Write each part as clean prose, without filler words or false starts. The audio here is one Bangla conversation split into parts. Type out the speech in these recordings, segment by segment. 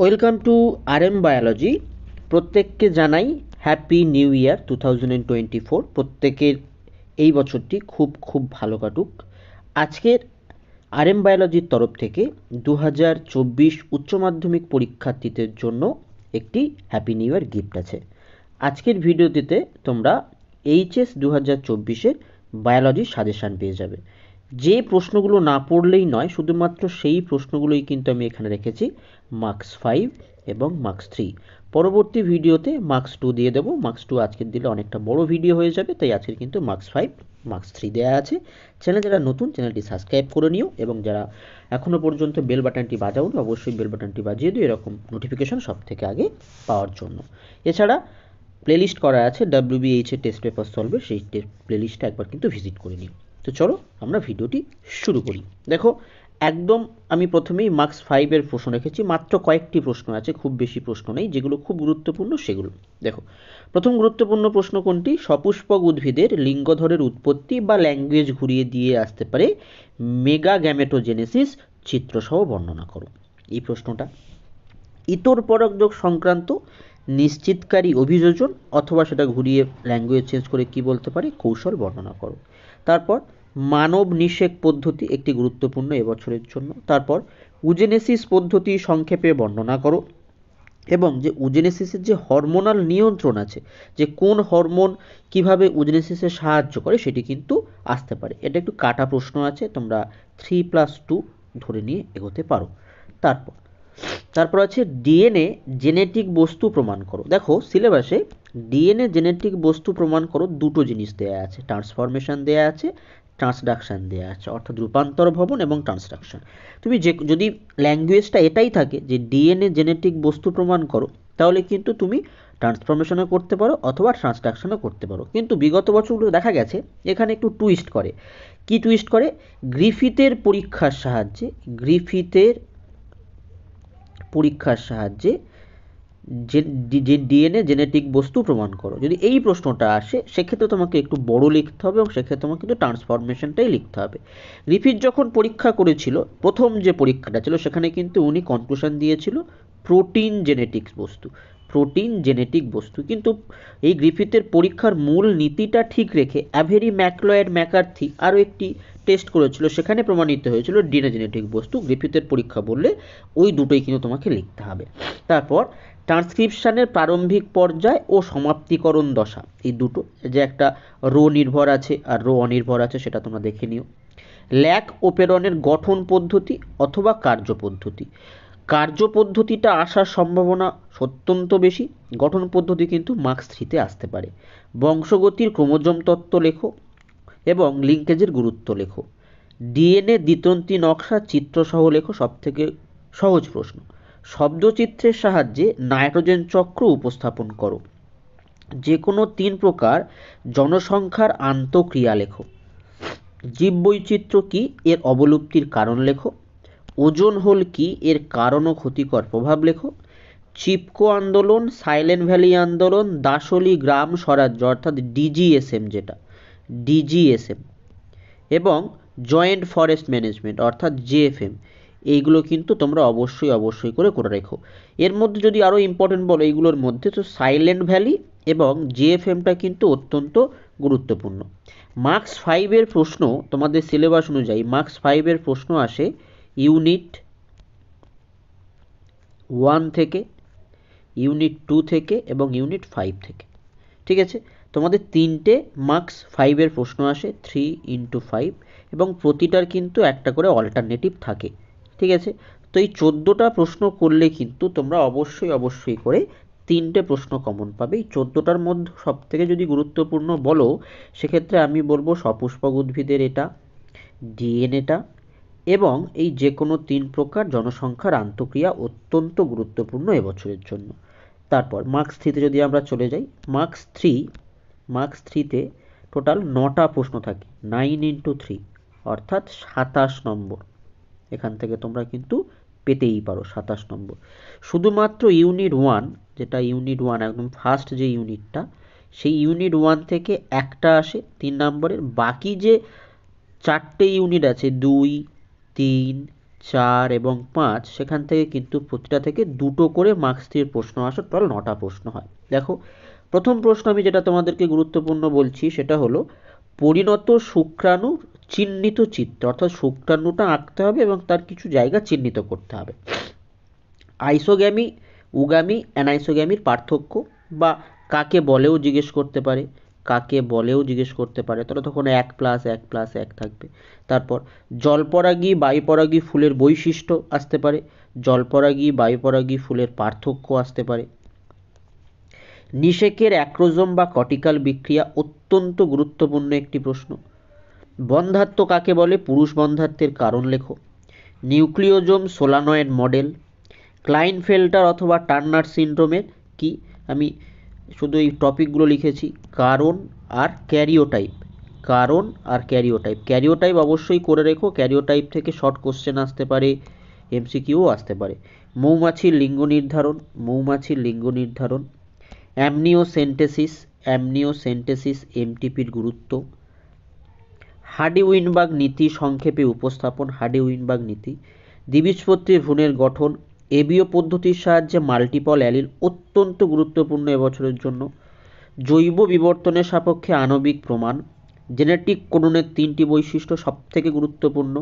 Welcome to RM biology. প্রত্যেককে জানাই হ্যাপি নিউ ইয়ার 2024। প্রত্যেকের এই বছরটি খুব খুব ভালো কাটুক। আজকের RM বায়োলজির তরফ থেকে 2024 উচ্চ মাধ্যমিক পরীক্ষার্থীদের জন্য একটি হ্যাপি নিউ ইয়ার গিফট আছে। আজকের ভিডিওটিতে তোমরা HS 2024-এর বায়োলজি সাজেশান পেয়ে যাবে। যে প্রশ্নগুলো না পড়লেই নয়, শুধুমাত্র সেই প্রশ্নগুলোই কিন্তু আমি এখানে রেখেছি মার্কস 5 এবং মার্কস 3। পরবর্তী ভিডিওতে মার্কস 2 দিয়ে দেবো। মার্কস 2 আজকের দিলে অনেকটা বড় ভিডিও হয়ে যাবে, তাই আজকের কিন্তু মার্কস 5 মার্কস 3 দেওয়া আছে। চ্যানেল যারা নতুন, চ্যানেলটি সাবস্ক্রাইব করে নিও, এবং যারা এখনও পর্যন্ত বেল বাটনটি বাজাওনি অবশ্যই বেল বাটনটি বাজিয়ে দিও এরকম নোটিফিকেশন সব থেকে আগে পাওয়ার জন্য। এছাড়া প্লেলিস্ট করা আছে WBH এর টেস্ট পেপার সলভের, সেই প্লেলিস্টটা একবার কিন্তু ভিজিট করে নিও। তো চলো আমরা ভিডিওটি শুরু করি। দেখো, একদম আমি প্রথমেই মার্কস 5-এর প্রশ্ন রেখেছি। মাত্র কয়েকটি প্রশ্ন আছে, খুব বেশি প্রশ্ন নেই। যেগুলো খুব গুরুত্বপূর্ণ সেগুলো দেখো। প্রথম গুরুত্বপূর্ণ প্রশ্ন কোনটি? সপুষ্পক উদ্ভিদের লিঙ্গধরের উৎপত্তি বা ল্যাঙ্গুয়েজ ঘুরিয়ে দিয়ে আসতে পারে মেগা গ্যামেটোজেনেসিস চিত্রসহ বর্ণনা করো। এই প্রশ্নটা। ইতর পরাগযোগ সংক্রান্ত নিশ্চিতকারী অভিযোজন, অথবা সেটা ঘুরিয়ে ল্যাঙ্গুয়েজ চেঞ্জ করে কি বলতে পারি, কৌশল বর্ণনা করো। তারপর মানব নিষেক পদ্ধতি, একটি গুরুত্বপূর্ণ এবছরের জন্য। তারপর উজেনেসিস পদ্ধতি সংক্ষেপে বর্ণনা করো, এবং যে উজেনেসিসের যে হরমোনাল নিয়ন্ত্রণ আছে, যে কোন হরমোন কিভাবে উজেনেসিসে সাহায্য করে, সেটি কিন্তু আসতে পারে। এটা একটু কাটা প্রশ্ন আছে, তোমরা 3+2 ধরে নিয়ে এগোতে পারো। তারপর আছে ডিএনএ জেনেটিক বস্তু প্রমাণ করো। দেখো সিলেবাসে ডিএনএ জেনেটিক বস্তু প্রমাণ করো দুটো জিনিস দেয়া আছে, ট্রান্সফরমেশন দেয়া আছে, ট্রান্সডাকশন দেয়া আছে, অর্থাৎ রূপান্তর ভবন এবং ট্রান্সডাকশন। তুমি যদি ল্যাঙ্গুয়েজটা এটাই থাকে যে ডিএনএ জেনেটিক বস্তু প্রমাণ করো, তাহলে কিন্তু তুমি ট্রান্সফরমেশনও করতে পারো অথবা ট্রান্সডাকশনও করতে পারো। কিন্তু বিগত বছরগুলো দেখা গেছে এখানে একটু টুইস্ট করে। কি টুইস্ট করে? গ্রিফিথের পরীক্ষার সাহায্যে যে ডিএনএ জেনেটিক বস্তু প্রমাণ করো, যদি এই প্রশ্নটা আসে সেক্ষেত্রে তোমাকে একটু বড় লিখতে হবে, এবং সেক্ষেত্রে তোমাকে কিন্তু ট্রান্সফরমেশনটাই লিখতে হবে। গ্রিফিথ যখন পরীক্ষা করেছিল, প্রথম যে পরীক্ষাটা ছিল, সেখানে কিন্তু উনি কনক্লুশন দিয়েছিল প্রোটিন জেনেটিক বস্তু। কিন্তু এই গ্রিফিথের পরীক্ষার মূল নীতিটা ঠিক রেখে অ্যাভেরি ম্যাকলয়েড ম্যাকার্থি আরও একটি টেস্ট করেছিল, সেখানে প্রমাণিত হয়েছিল ডিএনএ জেনেটিক বস্তু। গ্রিফিথের পরীক্ষা বললে ওই দুটোই কিন্তু তোমাকে লিখতে হবে। তারপর ট্রান্সক্রিপশনের প্রারম্ভিক পর্যায় ও সমাপ্তিকরণ দশা, এই দুটো, যে একটা রো নির্ভর আছে আর রো অনির্ভর আছে, সেটা তোমরা দেখে নিও। ল্যাক ও প্রেরণের গঠন পদ্ধতি অথবা কার্যপদ্ধতিটা আসার সম্ভাবনা অত্যন্ত বেশি। গঠন পদ্ধতি কিন্তু মার্কস 3-তে আসতে পারে। বংশগতির ক্রোমোজোম তত্ত্ব লেখো এবং লিঙ্কেজের গুরুত্ব লেখো। ডিএনএ দ্বিতন্ত্রী নকশা চিত্রসহ লেখো, সবথেকে সহজ প্রশ্ন। শব্দচিত্রের সাহায্যে নাইট্রোজেন চক্র উপস্থাপন করো। যে কোনো 3 প্রকার জনসংখ্যার আন্তঃক্রিয়া লেখো। জীববৈচিত্র্য কী, এর অবলুপ্তির কারণ লেখো। ওজোন হোল কী, এর কারণ ও ক্ষতিকর প্রভাব লেখো। চিপকো আন্দোলন, সাইলেন্ট ভ্যালি আন্দোলন, দাসলি গ্রাম স্বরাজ্য অর্থাৎ ডিজিএসএম এবং জয়েন্ট ফরেস্ট ম্যানেজমেন্ট অর্থাৎ জেএফএম, এইগুলো কিন্তু তোমরা অবশ্যই করে রেখো। এর মধ্যে যদি আরও ইম্পর্টেন্ট বলো এইগুলোর মধ্যে, তো সাইলেন্ট ভ্যালি এবং জেএফএমটা কিন্তু অত্যন্ত গুরুত্বপূর্ণ। মার্কস 5-এর প্রশ্ন, তোমাদের সিলেবাস অনুযায়ী মার্কস 5-এর প্রশ্ন আসে ইউনিট 1 থেকে, ইউনিট 2 থেকে এবং ইউনিট 5 থেকে। ঠিক আছে, তোমাদের 3টে মার্কস 5-এর প্রশ্ন আসে 3x5, এবং প্রতিটার কিন্তু একটা করে অল্টারনেটিভ থাকে। ঠিক আছে, তো এই 14টা প্রশ্ন করলে কিন্তু তোমরা অবশ্যই করে 3টে প্রশ্ন কমন পাবে। এই 14টার মধ্যে সব থেকে যদি গুরুত্বপূর্ণ বলো, সেক্ষেত্রে আমি বলবো সপুষ্পক উদ্ভিদের এটা, ডিএনএটা, এবং এই যে কোনো 3 প্রকার জনসংখ্যার আন্তঃক্রিয়া অত্যন্ত গুরুত্বপূর্ণ এবছরের জন্য। তারপর মার্কস 3-তে যদি আমরা চলে যাই, মার্কস 3-তে টোটাল 9টা প্রশ্ন থাকে, 9x3 অর্থাৎ 27 নম্বর। এখান থেকে তোমরা কিন্তু পেতেই পারো 27 নম্বর। শুধুমাত্র ইউনিট 1, যেটা ইউনিট 1 একদম ফার্স্ট যে ইউনিটটা, সেই ইউনিট 1 থেকে একটা আসে 3 নম্বরের। বাকি যে 4টে ইউনিট আছে 2, 3, 4 এবং 5, সেখান থেকে কিন্তু প্রতিটা থেকে দুটো করে মার্কস দিয়ে প্রশ্ন আসে, টোটাল 9টা প্রশ্ন হয়। দেখো প্রথম প্রশ্ন আমি যেটা তোমাদেরকে গুরুত্বপূর্ণ বলছি সেটা হলো পরিণত শুক্রাণুর চিহ্নিত চিত্র, অর্থাৎ শুক্রাণুটা আঁকতে হবে এবং তার কিছু জায়গা চিহ্নিত করতে হবে। আইসোগ্যামি, উগামি, অ্যানাইসোগ্যামির পার্থক্য বা কাকে বলেও জিজ্ঞেস করতে পারে, কাকে বলেও জিজ্ঞেস করতে পারে, তাহলে তখন 1+1+1 থাকবে। তারপর জলপরাগী বায়ুপরাগী ফুলের বৈশিষ্ট্য আসতে পারে, জলপরাগী বায়ুপরাগী ফুলের পার্থক্য আসতে পারে। নিষেকের অ্যাক্রোজোম বা কর্টিক্যাল বিক্রিয়া অত্যন্ত গুরুত্বপূর্ণ একটি প্রশ্ন। বন্ধ্যাত্ব কাকে বলে, পুরুষ বন্ধ্যাত্বের কারণ লেখো। Nucleosome সোলানয়েড model. ক্লাইনফেল্টার অথবা টার্নার সিনড্রোমের কি, আমি শুধু এই টপিকগুলো লিখেছি, কারণ আর ক্যারিওটাইপ, কারণ আর ক্যারিওটাইপ। ক্যারিওটাইপ অবশ্যই করে রেখো, ক্যারিওটাইপ থেকে শর্ট কোশ্চেন আসতে পারে, এমসিকিউও আসতে পারে। মৌমাছির লিঙ্গ নির্ধারণ, মৌমাছির লিঙ্গ নির্ধারণ। অ্যামনিওসেন্টেসিস, অ্যামনিওসেন্টেসিস এমটিপির গুরুত্ব। হার্ডি-উইনবার্গ নীতি সংক্ষেপে উপস্থাপন, হার্ডি-উইনবার্গ নীতি। দ্বিবীজপত্রী ভ্রূণের গঠন, এবিও পদ্ধতির সাহায্যে মাল্টিপল অ্যালিল অত্যন্ত গুরুত্বপূর্ণ এবছরের জন্য। জৈব বিবর্তনের সাপেক্ষে আণবিক প্রমাণ। জেনেটিক কোডনের 3টি বৈশিষ্ট্য সবথেকে গুরুত্বপূর্ণ।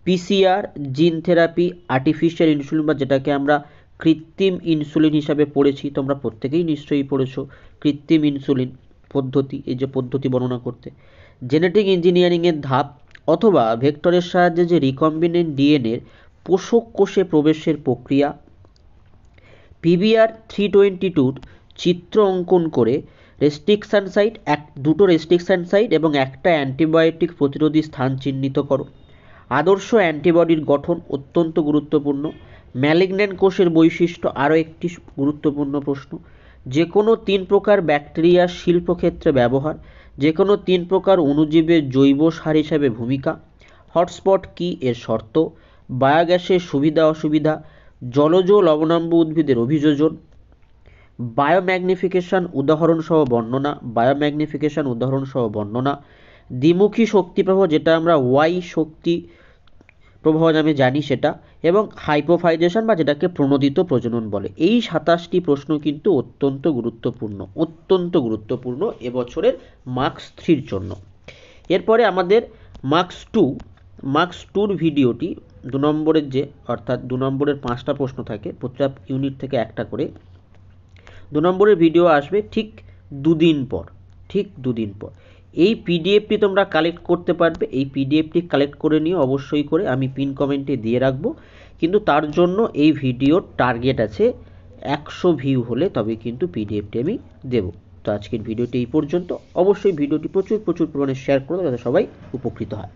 PCR, gene therapy, artificial insulin বা যেটাকে আমরা কৃত্রিম ইনসুলিন হিসাবে পড়েছি, তোমরা প্রত্যেকেই নিশ্চয়ই পড়েছো কৃত্রিম ইনসুলিন পদ্ধতি, এই যে পদ্ধতি বর্ণনা করতে। জেনেটিক ইঞ্জিনিয়ারিংয়ের ধাপ অথবা ভেক্টরের সাহায্যে যে রিকম্বিনেন্ট ডিএনএর পোষক কোষে প্রবেশের প্রক্রিয়া। পিবিআর 322 চিত্র অঙ্কন করে রেস্ট্রিকশন সাইট, দুটো রেস্ট্রিকশন সাইট এবং একটা অ্যান্টিবায়োটিক প্রতিরোধী স্থান চিহ্নিত করো। আদর্শ অ্যান্টিবডির গঠন অত্যন্ত গুরুত্বপূর্ণ। ম্যালিগন্যান্ট কোষের বৈশিষ্ট্য আরও একটি গুরুত্বপূর্ণ প্রশ্ন। যে কোনো 3 প্রকার ব্যাকটেরিয়ার শিল্পক্ষেত্রে ব্যবহার, যে কোনো 3 প্রকার অণুজীবের জৈব সার হিসাবে ভূমিকা। হটস্পট কি, এর শর্ত। বায়োগ্যাসের সুবিধা অসুবিধা। জলজ লবণাম্ব উদ্ভিদের অভিযোজন। বায়োম্যাগনিফিকেশন উদাহরণসহ বর্ণনা, বায়োম্যাগনিফিকেশন উদাহরণসহ বর্ণনা। দ্বিমুখী শক্তি প্রবাহ, যেটা আমরা ওয়াই শক্তি প্রবাহ নামে জানি সেটা, এবং হাইপোফাইজেশন বা যেটাকে প্রণোদিত প্রজনন বলে। এই 27টি প্রশ্ন কিন্তু অত্যন্ত গুরুত্বপূর্ণ, অত্যন্ত গুরুত্বপূর্ণ এবছরের মার্কস 3-র জন্য। এরপরে আমাদের মার্কস 2-র ভিডিওটি 2 নম্বরের যে, অর্থাৎ 2 নম্বরের 5টা প্রশ্ন থাকে, প্রত্যেক ইউনিট থেকে একটা করে। 2 নম্বরের ভিডিও আসবে ঠিক 2 দিন পর, ঠিক 2 দিন পর। এই পিডিএফটি তোমরা কালেক্ট করতে পারবে, এই পিডিএফটি কালেক্ট করে নিও অবশ্যই করে, আমি পিন কমেন্টে দিয়ে রাখবো। কিন্তু তার জন্য এই ভিডিওর টার্গেট আছে 100 ভিউ হলে তবে কিন্তু পিডিএফটি আমি দেবো। তো আজকের ভিডিওটি এই পর্যন্ত। অবশ্যই ভিডিওটি প্রচুর পরিমাণে শেয়ার করো যাতে সবাই উপকৃত হয়।